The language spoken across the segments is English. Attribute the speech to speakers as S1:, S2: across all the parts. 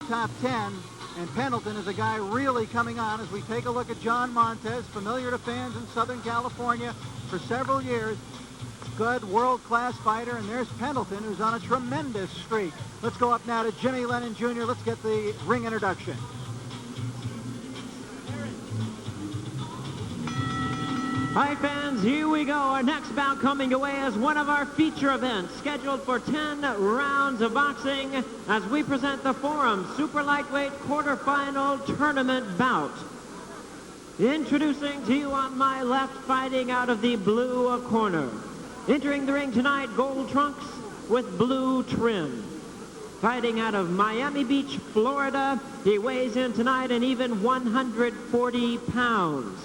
S1: top 10, and Penalton is a guy really coming on as we take a look at John Montes, familiar to fans in Southern California for several years. Good world-class fighter, and there's Penalton, who's on a tremendous streak. Let's go up now to Jimmy Lennon Jr. Let's get the ring introduction.
S2: Hi fans, here we go. Our next bout coming away as one of our feature events, scheduled for 10 rounds of boxing, as we present the Forum Super Lightweight Quarterfinal Tournament bout. Introducing to you on my left, fighting out of the blue corner. Entering the ring tonight, gold trunks with blue trim. Fighting out of Miami Beach, Florida, he weighs in tonight an even 140 pounds.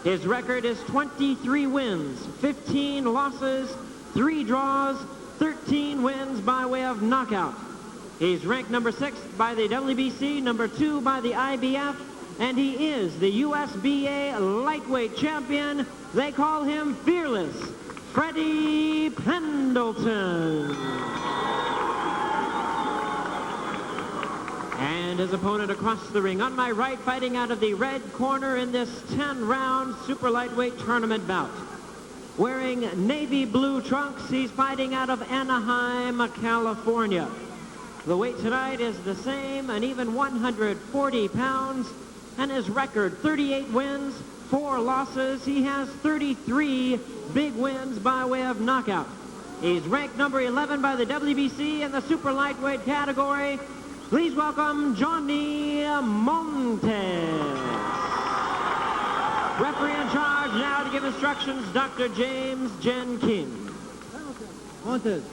S2: His record is 23 wins, 15 losses, 3 draws, 13 wins by way of knockout. He's ranked number 6 by the WBC, number 2 by the IBF, and he is the USBA lightweight champion. They call him Fearless, Freddie Penalton. And his opponent across the ring on my right, fighting out of the red corner in this 10-round super lightweight tournament bout. Wearing navy blue trunks, he's fighting out of Anaheim, California. The weight tonight is the same, an even 140 pounds, and his record, 38 wins, 4 losses. He has 33 big wins by way of knockout. He's ranked number 11 by the WBC in the super lightweight category. Please welcome Johnny Montes. Referee in charge now to give instructions, Dr. James Jenkins.
S1: Montes.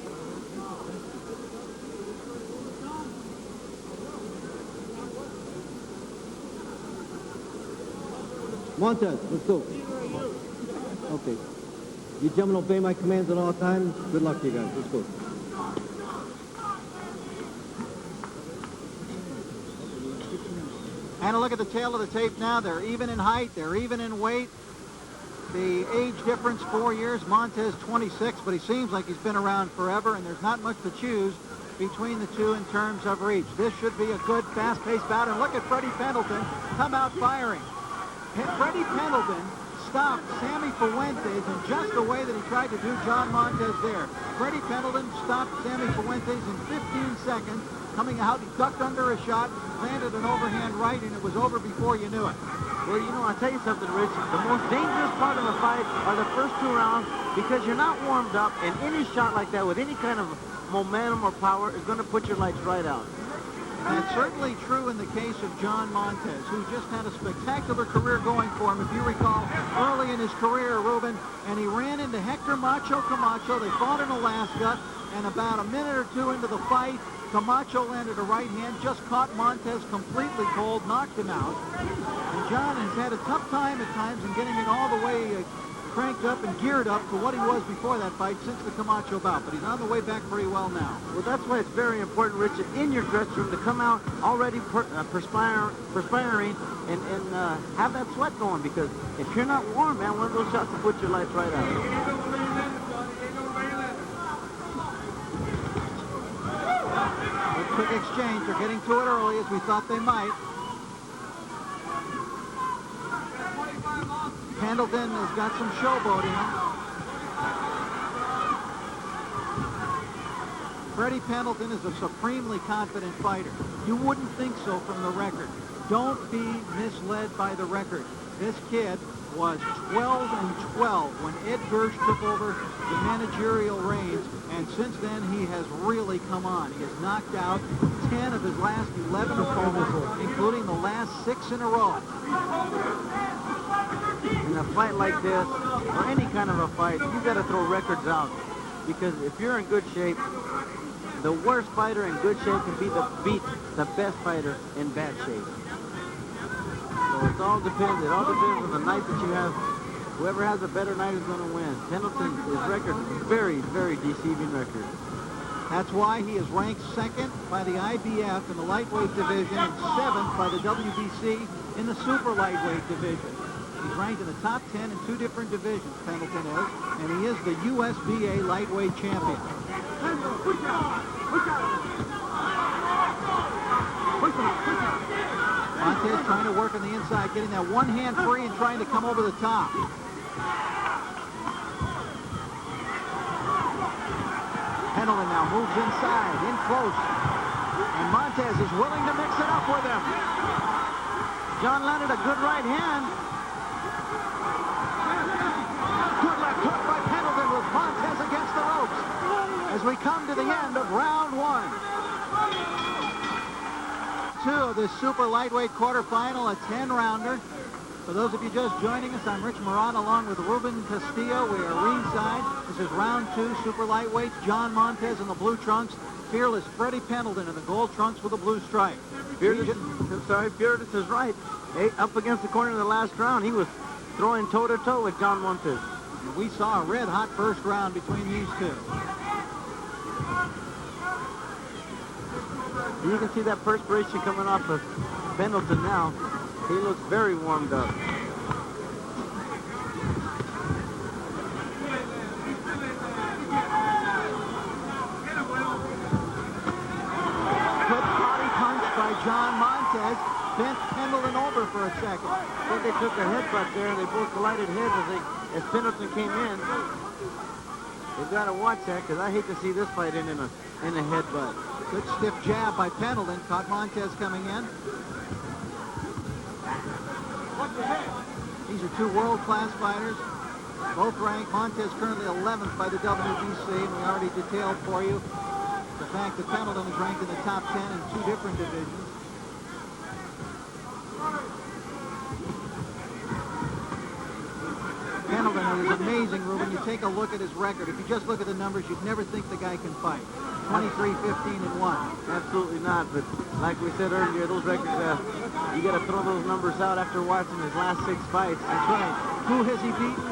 S3: Montes, let's go. Okay. You gentlemen obey my commands at all times. Good luck to you guys. Let's go.
S1: And a look at the tail of the tape now. They're even in height. They're even in weight. The age difference, 4 years. Montes 26, but he seems like he's been around forever, and there's not much to choose between the two in terms of reach. This should be a good, fast-paced bout. And look at Freddie Penalton come out firing. Freddie Penalton stopped Sammy Fuentes in just the way that he tried to do John Montes there. Freddie Penalton stopped Sammy Fuentes in 15 seconds. Coming out, he ducked under a shot, landed an overhand right, and it was over before you knew it.
S4: Well, you know, I'll tell you something, Rich. The most dangerous part of a fight are the first 2 rounds, because you're not warmed up, and any shot like that with any kind of momentum or power is going to put your lights right out.
S1: That's certainly true in the case of John Montes, who just had a spectacular career going for him, if you recall, early in his career, Ruben, and he ran into Hector Macho Camacho. They fought in Alaska, and about a minute or 2 into the fight, Camacho landed a right hand, just caught Montes completely cold, knocked him out. And John has had a tough time at times in getting it all the way cranked up and geared up to what he was before that fight since the Camacho bout, but he's on the way back pretty well now.
S4: Well, that's why it's very important, Richard, in your dressing room to come out already perspiring and have that sweat going, because if you're not warm, man, one of those shots will put your lights right out.
S1: Good quick exchange. They're getting to it early, as we thought they might. Pendleton has got some showboating. Freddie Penalton is a supremely confident fighter. You wouldn't think so from the record. Don't be misled by the record. This kid was 12-12 when Ed Gersh took over the managerial reins, and since then he has really come on. He has knocked out 10 of his last 11 opponents, including the last 6 in a row.
S4: In a fight like this, or any kind of a fight, you've got to throw records out, because if you're in good shape, the worst fighter in good shape can beat the best fighter in bad shape. So it all depends. It all depends on the night that you have. Whoever has a better night is going to win. Pendleton, his record, very, very deceiving record.
S1: That's why he is ranked 2nd by the IBF in the lightweight division and 7th by the WBC in the super lightweight division. He's ranked in the top 10 in 2 different divisions, Pendleton is, and he is the USBA lightweight champion. Montes trying to work on the inside, getting that one hand free and trying to come over the top. Penalton now moves inside, in close. And Montes is willing to mix it up with him.
S4: John landed a good right hand.
S1: Good left hook by Penalton with Montes against the ropes. As we come to the end of round one. 2 of this super lightweight quarterfinal, a 10-rounder. For those of you just joining us, I'm Rich Moran along with Ruben Castillo. We are ringside. This is round 2, super lightweights. John Montes in the blue trunks. Fearless Freddie Penalton in the gold trunks with a blue stripe.
S4: Fearless is right. Hey, up against the corner in the last round, he was throwing toe-to-toe with John Montes.
S1: And we saw a red-hot first round between these two.
S4: You can see that perspiration coming off of Pendleton now. He looks very warmed up.
S1: Good body punch by John Montes. Bent Pendleton over for a second.
S4: I think they took a headbutt there. They both collided heads as Pendleton came in. They've got to watch that because I hate to see this fight end in a headbutt.
S1: Good stiff jab by Pendleton. Caught Montes coming in. These are two world-class fighters. Both ranked. Montes currently 11th by the WBC, and we already detailed for you the fact that Pendleton is ranked in the top 10 in 2 different divisions. Pendleton is amazing, Ruben. You take a look at his record. If you just look at the numbers, you'd never think the guy can fight. 23, 15, and 1.
S4: Absolutely not, but like we said earlier, those records, you got to throw those numbers out after watching his last 6 fights.
S1: That's right. Who has he beaten?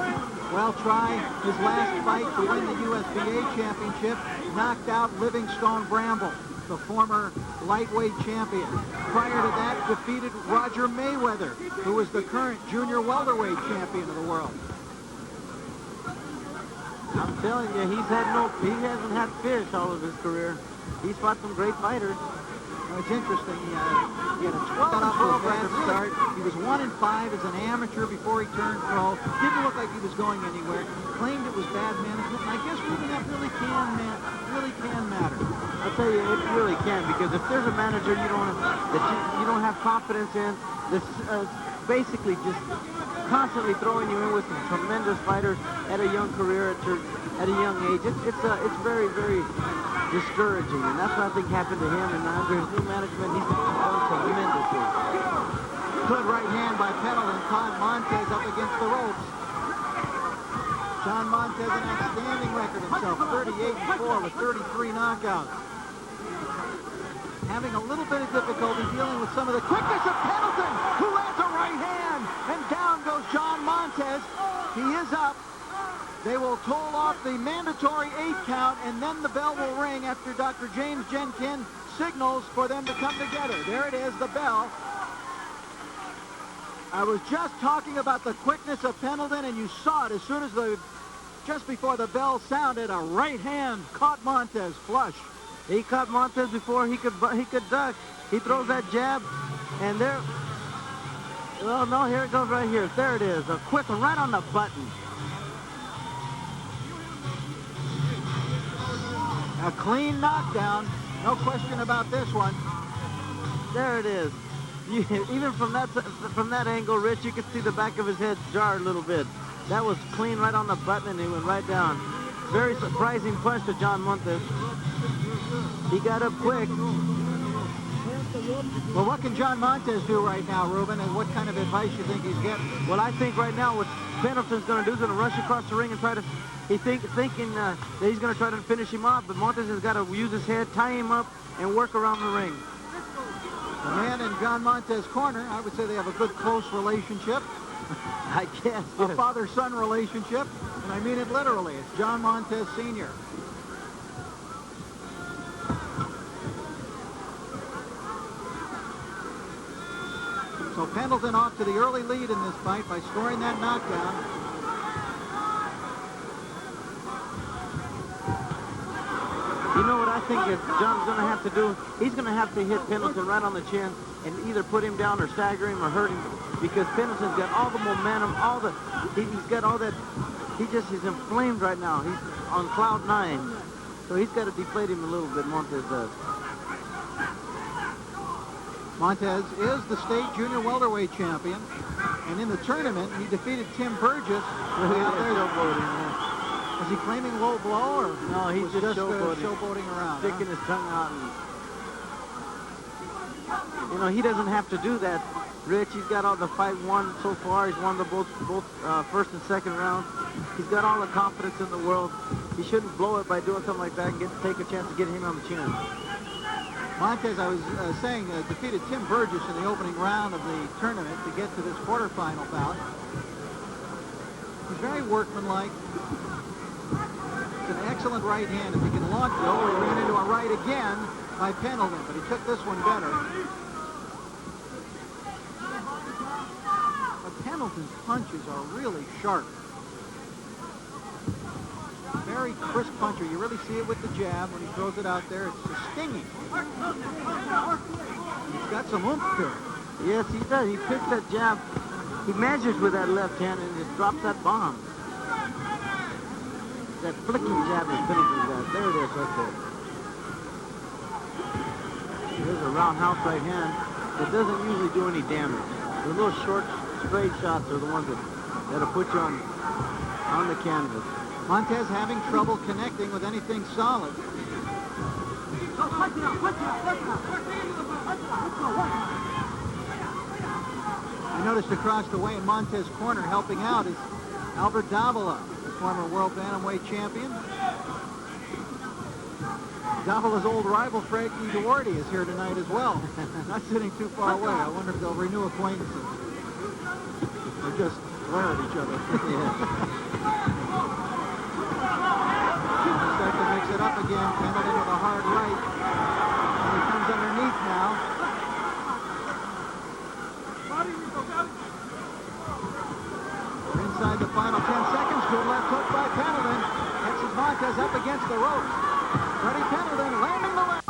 S1: Well, try his last fight to win the USBA championship. Knocked out Livingstone Bramble, the former lightweight champion. Prior to that, defeated Roger Mayweather, who was the current junior welterweight champion of the world.
S4: I'm telling you, he hasn't had fish all of his career. He's fought some great fighters.
S1: Well, it's interesting. He had a 12-12 bad start. He was 1-5 as an amateur before he turned pro. Didn't look like he was going anywhere. Claimed it was bad management. And I guess, Ruben, that really can matter.
S4: I'll tell you, it really can, because if there's a manager you don't have confidence in, this basically just constantly throwing you in with some tremendous fighters at a young career, at a young age. It's very, very discouraging, and that's what I think happened to him. And under his new management, he's done tremendously.
S1: Good right hand by Penalton caught Montes up against the ropes. John Montes, an outstanding record himself, 38-4 with 33 knockouts. Having a little bit of difficulty dealing with some of the quickness of Pendleton, who lands a right hand, and down goes John Montes. He is up. They will toll off the mandatory 8 count, and then the bell will ring after Dr. James Jenkin signals for them to come together. There it is, the bell. I was just talking about the quickness of Pendleton, and you saw it as soon as just before the bell sounded, a right hand caught Montes flush.
S4: He caught Montes before he could duck. He throws that jab, and there. Oh no, here it goes right here. There it is, a quick one right on the button.
S1: A clean knockdown, no question about this one.
S4: There it is. Even from that angle, Rich, you could see the back of his head jar a little bit. That was clean right on the button, and he went right down. Very surprising punch to John Montes. He got up quick.
S1: Well, what can John Montes do right now, Ruben, and what kind of advice you think he's getting?
S4: Well, I think right now what Pendleton's going to do is going to rush across the ring and try to, thinking that he's going to try to finish him off, but Montes has got to use his head, tie him up, and work around the ring.
S1: The man in John Montes' corner, I would say they have a good close relationship.
S4: I guess.
S1: A father-son relationship, and I mean it literally. It's John Montes Sr. So Pendleton off to the early lead in this fight by scoring that knockdown.
S4: You know what I think that John's going to have to do, he's going to have to hit Pendleton right on the chin and either put him down or stagger him or hurt him, because Pendleton's got all the momentum, he's got all that, he's inflamed right now. He's on cloud 9. So he's got to deflate him a little bit, Montes does.
S1: Montes is the state junior welterweight champion, and in the tournament, he defeated Tim Burgess. Was he claiming low blow, or
S4: no? He's just
S1: showboating around,
S4: sticking his tongue out. And, he doesn't have to do that. Rich, he's got all the fight won so far. He's won the both first and second rounds. He's got all the confidence in the world. He shouldn't blow it by doing something like that and take a chance to get him on the chin.
S1: Montes, I was saying, defeated Tim Burgess in the opening round of the tournament to get to this quarterfinal bout. He's very workmanlike. It's an excellent right hand. If he can launch it, he ran into a right again by Pendleton, but he took this one better. But Pendleton's punches are really sharp. Very crisp puncher. You really see it with the jab when he throws it out there. It's stinging. He's got some oomph to it.
S4: Yes, he does. He picks that jab. He measures with that left hand and just drops that bomb. That flicking jab that Pendleton's got. There it is right there. There's a roundhouse right hand that doesn't usually do any damage. The little short, straight shots are the ones that'll put you on the canvas.
S1: Montes having trouble connecting with anything solid. I noticed across the way in Montes' corner helping out is Albert Davila, the former world bantamweight champion. Davila's old rival, Frankie Duarte, is here tonight as well. Not sitting too far away. I wonder if they'll renew acquaintances. Or just glare at each other. Start to mix it up again. Pendleton with a hard right. And he comes underneath now. We're inside the final 10 seconds. Good left hook by Pendleton. Catches Montes up against the ropes. Freddie Penalton landing the left.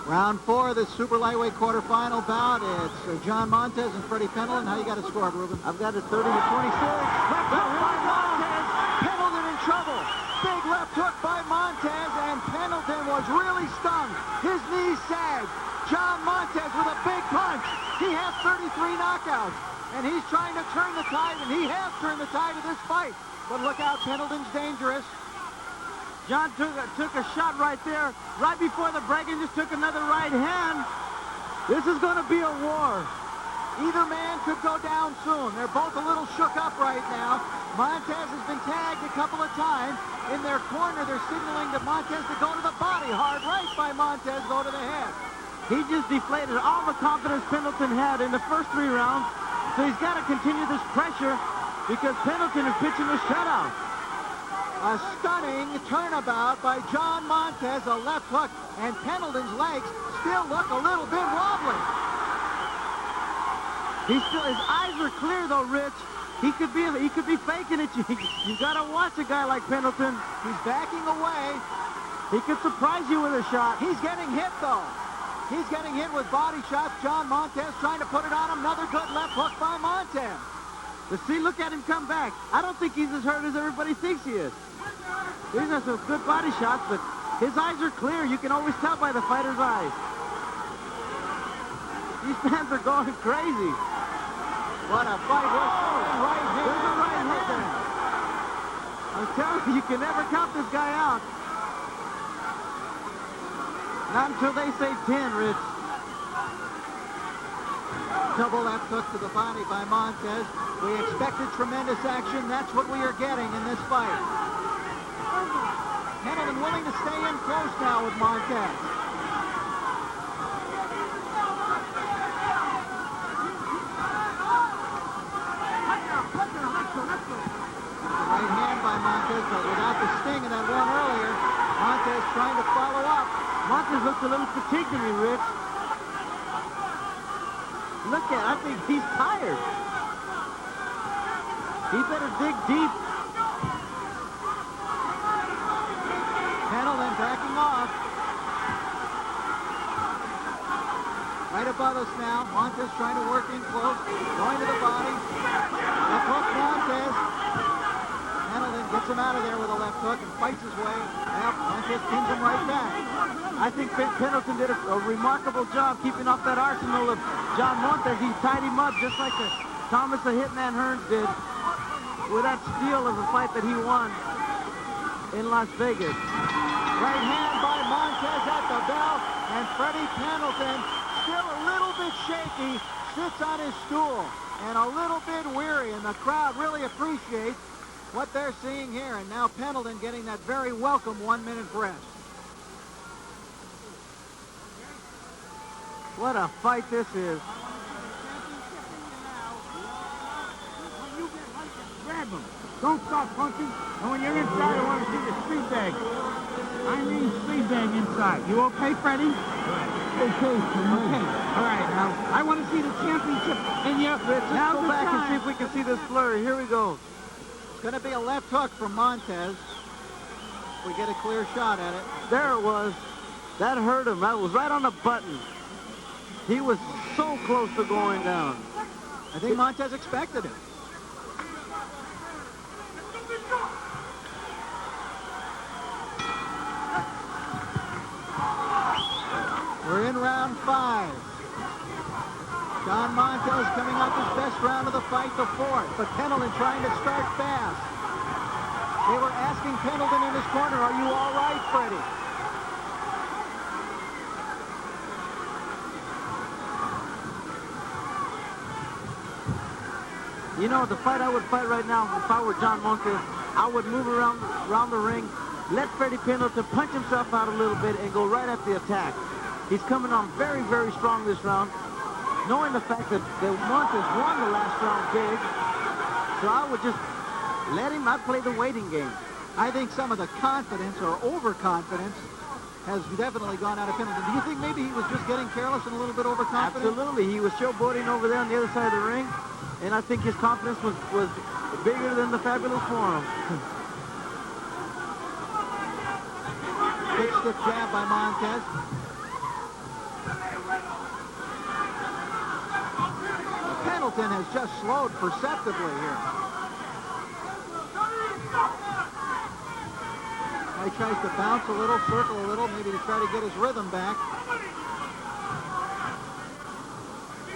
S1: Round 4 of the super lightweight quarterfinal bout. It's John Montes and Freddie Penalton. How you got to score, Ruben?
S4: I've got it 30-26. Left
S1: hook by Montes. Pendleton in trouble. Big left hook by Montes, and Pendleton was really stung. His knees sagged. John Montes with a big punch. He has 33 knockouts, and he's trying to turn the tide, and he has turned the tide of this fight. But look out, Pendleton's dangerous.
S4: John took a shot right there, right before the break, and just took another right hand. This is going to be a war.
S1: Either man could go down soon. They're both a little shook up right now. Montes has been tagged a couple of times. In their corner, they're signaling to Montes to go to the body. Hard right by Montes, go to the head.
S4: He just deflated all the confidence Pendleton had in the first 3 rounds. So he's got to continue this pressure because Pendleton is pitching a shutout.
S1: A stunning turnabout by John Montes, a left hook, and Pendleton's legs still look a little bit wobbly.
S4: His eyes are clear though, Rich. He could be faking it. You got to watch a guy like Pendleton.
S1: He's backing away.
S4: He could surprise you with a shot.
S1: He's getting hit though. He's getting hit with body shots. John Montes trying to put it on him. Another good left hook by Montes.
S4: But see, look at him come back. I don't think he's as hurt as everybody thinks he is. He's got some good body shots, but his eyes are clear. You can always tell by the fighter's eyes. These fans are going crazy.
S1: What a fight. Right hand.
S4: There's a right hand. I'm telling you, you can never count this guy out. Not until they say 10, Rich.
S1: Double left hook to the body by Montes. We expected tremendous action. That's what we are getting in this fight. Pendleton willing to stay in close now with Montes. Right hand by Montes, but without the sting of that one earlier. Montes trying to follow up.
S4: Montes looks a little fatigued to me, Rich. Look at, I think he's tired. He better dig deep
S1: off. Right above us now. Montes trying to work in close. Going to the body. Left hook Montes. Penalton gets him out of there with a left hook and fights his way. Yep, Montes pins him right back.
S4: I think Pendleton did a remarkable job keeping off that arsenal of John Montes. He tied him up just like Thomas the Hitman Hearns did with that steal of the fight that he won in Las Vegas.
S1: Right hand by Montes at the bell, and Freddie Penalton, still a little bit shaky, sits on his stool and a little bit weary, and the crowd really appreciates what they're seeing here. And now Pendleton getting that very welcome 1-minute rest.
S4: What a fight this is.
S5: Grab him. Don't stop punching. And when you're inside, I want to see the street bag. I mean street bag inside. You okay, Freddie? Okay. All right, now, I want to see the championship in your...
S4: Let's just go back and see if we can see this flurry. Here we go.
S1: It's going to be a left hook from Montes. If we get a clear shot at it.
S4: There it was. That hurt him. That was right on the button. He was so close to going down.
S1: I think Montes expected it. We're in round 5. John Montes coming off his best round of the fight, the 4th, but Pendleton trying to start fast. They were asking Pendleton in his corner, "Are you all right, Freddie?"
S4: You know, the fight I would fight right now, if I were John Montes, I would move around the ring, let Freddie Penalton punch himself out a little bit and go right at the attack. He's coming on very, very strong this round, knowing the fact that Montes won the last round big. So I would just let him, I'd play the waiting game.
S1: I think some of the confidence or overconfidence has definitely gone out of Pendleton. Do you think maybe he was just getting careless and a little bit overconfident?
S4: Absolutely. He was showboating over there on the other side of the ring, and I think his confidence was bigger than the Fabulous Forum.
S1: Big stiff jab by Montes. Pendleton has just slowed perceptibly here. He tries to bounce a little, circle a little, maybe to try to get his rhythm back.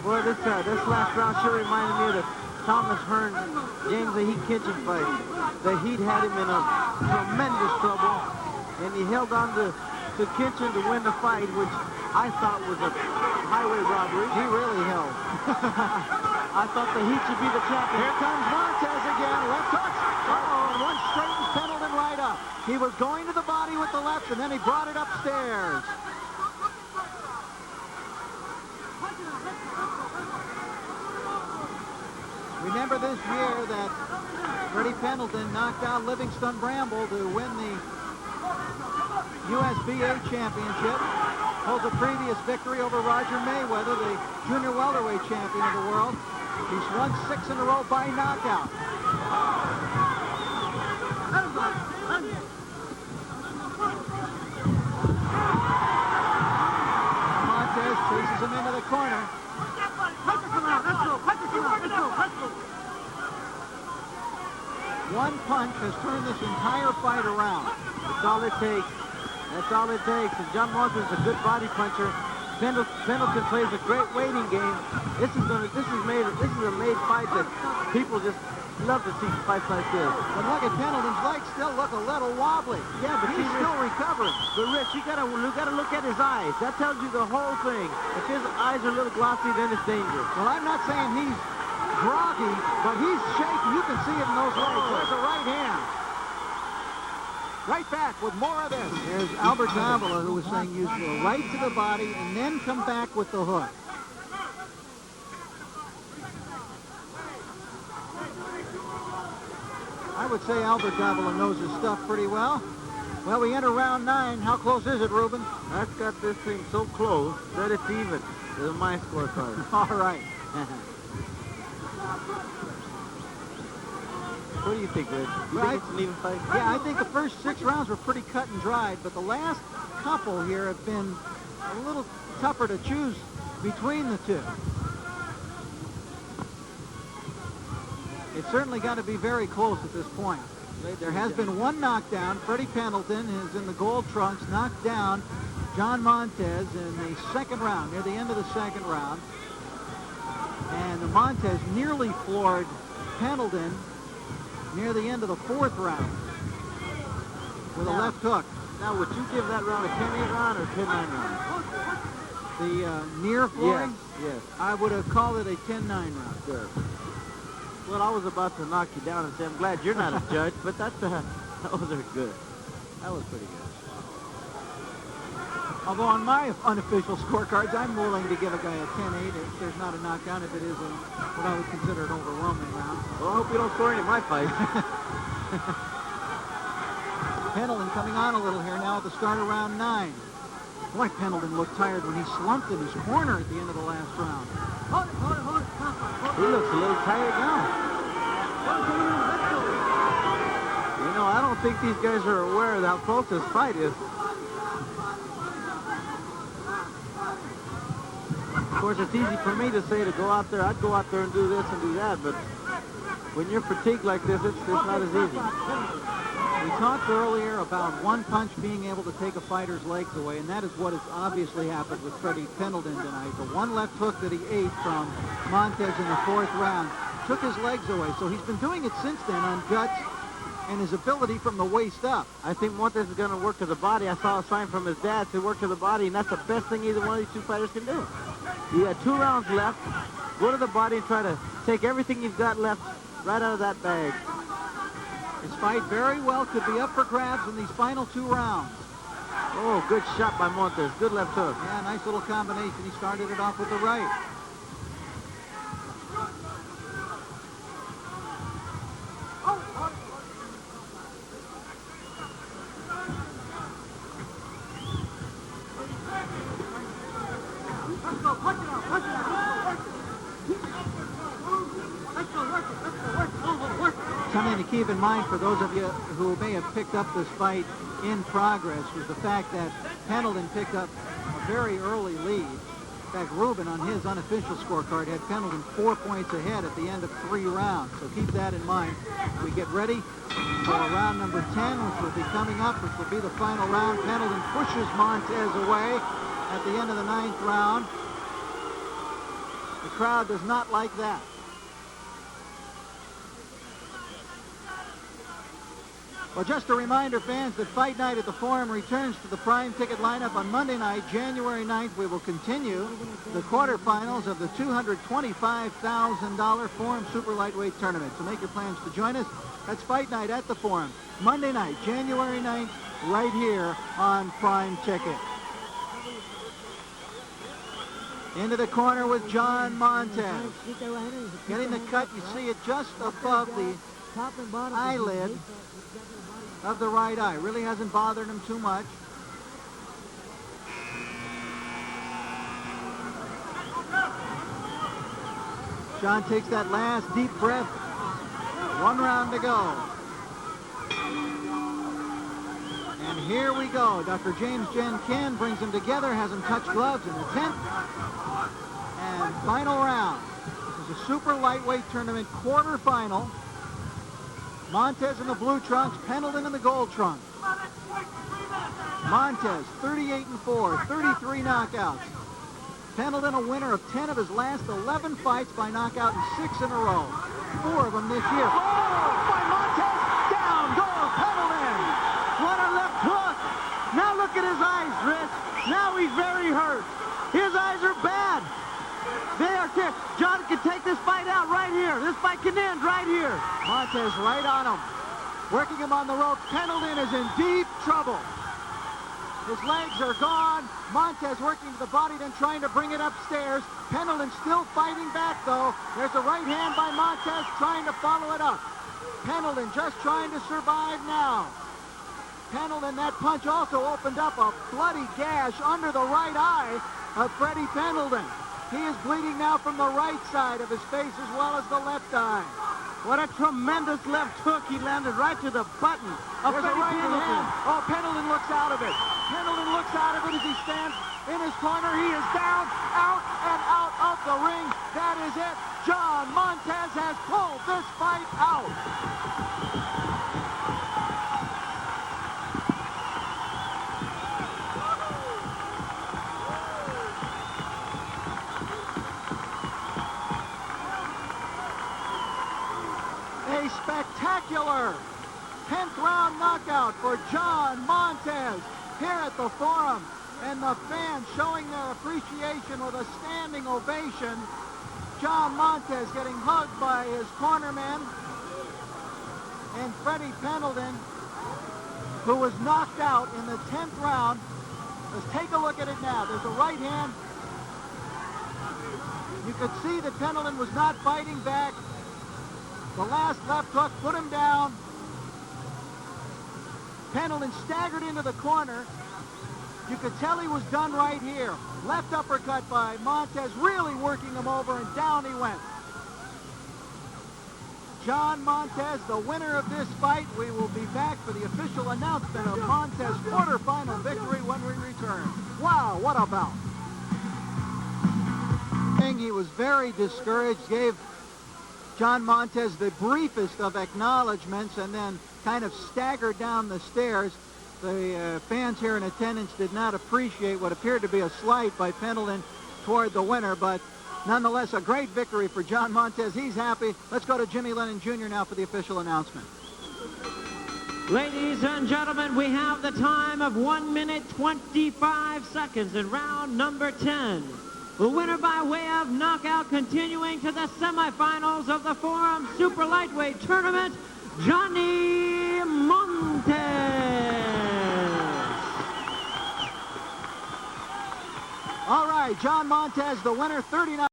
S4: Boy, this last round sure reminded me of the Thomas Hearns, James the Heat Kitchen fight. The Heat had him in a tremendous trouble, and he held on to Kitchen to win the fight, which I thought was a highway robbery.
S1: He really held.
S4: I thought the Heat should be the champion.
S1: Here comes Montes again. Left hooks. Uh-oh, one straightens Pendleton right up. He was going to the body with the left, and then he brought it upstairs. Remember this year that Freddie Penalton knocked out Livingston Bramble to win the USBA championship. Holds a previous victory over Roger Mayweather, the junior welterweight champion of the world. He's won 6 in a row by knockout. Montes chases him into the corner. One punch has turned this entire fight around.
S4: That's all it takes. That's all it takes. And John Montes is a good body puncher. Pendleton plays a great waiting game. This is a made fight that people just love to see fights like this.
S1: But look at Pendleton's legs still look a little wobbly.
S4: Yeah, but
S1: he's still recovering.
S4: But Rich, you gotta look at his eyes. That tells you the whole thing. If his eyes are a little glossy, then it's dangerous.
S1: Well, I'm not saying he's groggy, but he's shaky. You can see it in those legs. There's a right hand. Right back with more of this. There's Albert Davila, who was saying use the right to the body and then come back with the hook. I would say Albert Davila knows his stuff pretty well. Well, we enter round 9. How close is it, Ruben?
S4: That's got this thing so close that it's even. This is my scorecard.
S1: All right.
S4: What do you think, Rich? You think it's an even fight?
S1: Yeah, I think the first 6 rounds were pretty cut and dried, but the last couple here have been a little tougher to choose between the two. It's certainly got to be very close at this point. There has been one knockdown. Freddie Penalton is in the gold trunks, knocked down John Montes in the second round, near the end of the second round. And Montes nearly floored Penalton near the end of the fourth round with a left hook.
S4: Now, would you give that round a 10-8 round or 10-9 round?
S1: The near flooring?
S4: Yes.
S1: I would have called it a 10-9 round.
S4: Good. Well, I was about to knock you down and say, I'm glad you're not a judge, but those are good. That was pretty good.
S1: Although on my unofficial scorecards, I'm willing to give a guy a 10-8 if there's not a knockdown, if it is what I would consider an overwhelming round.
S4: Well, I hope you don't score any of my fights.
S1: Pendleton coming on a little here now at the start of round 9. Boy, Pendleton looked tired when he slumped in his corner at the end of the last round.
S4: He looks a little tired now. You know, I don't think these guys are aware of how close this fight is. Of course, it's easy for me to say to go out there. I'd go out there and do this and do that, but when you're fatigued like this, it's not as easy.
S1: We talked earlier about one punch being able to take a fighter's legs away, and that is what has obviously happened with Freddie Penalton tonight. The one left hook that he ate from Montes in the fourth round took his legs away. So he's been doing it since then on guts and his ability from the waist up.
S4: I think Montes is going to work to the body. I saw a sign from his dad to work to the body, and that's the best thing either one of these two fighters can do. You got 2 rounds left. Go to the body and try to take everything you've got left right out of that bag.
S1: This fight very well could be up for grabs in these final 2 rounds.
S4: Oh, good shot by Montes. Good left hook.
S1: Yeah, nice little combination. He started it off with the right. Something to keep in mind for those of you who may have picked up this fight in progress was the fact that Pendleton picked up a very early lead. In fact, Rubin on his unofficial scorecard had Pendleton 4 points ahead at the end of 3 rounds. So keep that in mind. We get ready for round number 10, which will be coming up, which will be the final round. Pendleton pushes Montes away at the end of the 9th round. The crowd does not like that. Well, just a reminder, fans, that Fight Night at the Forum returns to the prime ticket lineup on Monday night, January 9th. We will continue the quarterfinals of the $225,000 Forum Super Lightweight Tournament. So make your plans to join us. That's Fight Night at the Forum, Monday night, January 9th, right here on Prime Ticket. Into the corner with John Montes. Getting the cut, you see it just above the eyelid of the right eye. Really hasn't bothered him too much. John takes that last deep breath. 1 round to go. And here we go. Dr. James Jen Ken brings them together, has them touch gloves in the 10th and final round. This is a super lightweight tournament quarterfinal. Montes in the blue trunks, Pendleton in the gold trunks. Montes, 38-4, 33 knockouts. Pendleton a winner of 10 of his last 11 fights by knockout in 6 in a row. 4 of them this year. Oh, by Montes, down goes Pendleton. What a left hook. Now look at his eyes, Rich. Now he's very hurt. His eyes are bad. They are tear. John can take this fight out right here. This fight can end right here. Montes right on him. Working him on the ropes. Pendleton is in deep trouble. His legs are gone. Montes working to the body, then trying to bring it upstairs. Pendleton still fighting back, though. There's a right hand by Montes trying to follow it up. Pendleton just trying to survive now. Pendleton, that punch also opened up a bloody gash under the right eye of Freddie Penalton. He is bleeding now from the right side of his face as well as the left eye. What a tremendous left hook. He landed right to the button of Freddie Penalton. Oh, Pendleton looks out of it. Pendleton looks out of it as he stands in his corner. He is down, out, and out of the ring. That is it. John Montes has pulled this fight out. A spectacular 10th round knockout for John Montes here at the Forum, and the fans showing their appreciation with a standing ovation. John Montes getting hugged by his cornerman, and Freddie Penalton, who was knocked out in the 10th round. Let's take a look at it now. There's a right hand. You could see that Penalton was not fighting back. The last left hook put him down. Pendleton staggered into the corner. You could tell he was done right here. Left uppercut by Montes, really working him over, and down he went. John Montes, the winner of this fight. We will be back for the official announcement of Montes' quarterfinal victory when we return. Wow, what a bout. He was very discouraged, gave John Montes the briefest of acknowledgments, and then kind of staggered down the stairs. The fans here in attendance did not appreciate what appeared to be a slight by Pendleton toward the winner, but nonetheless a great victory for John Montes. He's happy. Let's go to Jimmy Lennon Jr. now for the official announcement.
S2: Ladies and gentlemen, we have the time of 1 minute 25 seconds in round number 10. The winner by way of knockout, continuing to the semifinals of the Forum Super Lightweight Tournament, Johnny Montes.
S1: All right, John Montes, the winner, 39.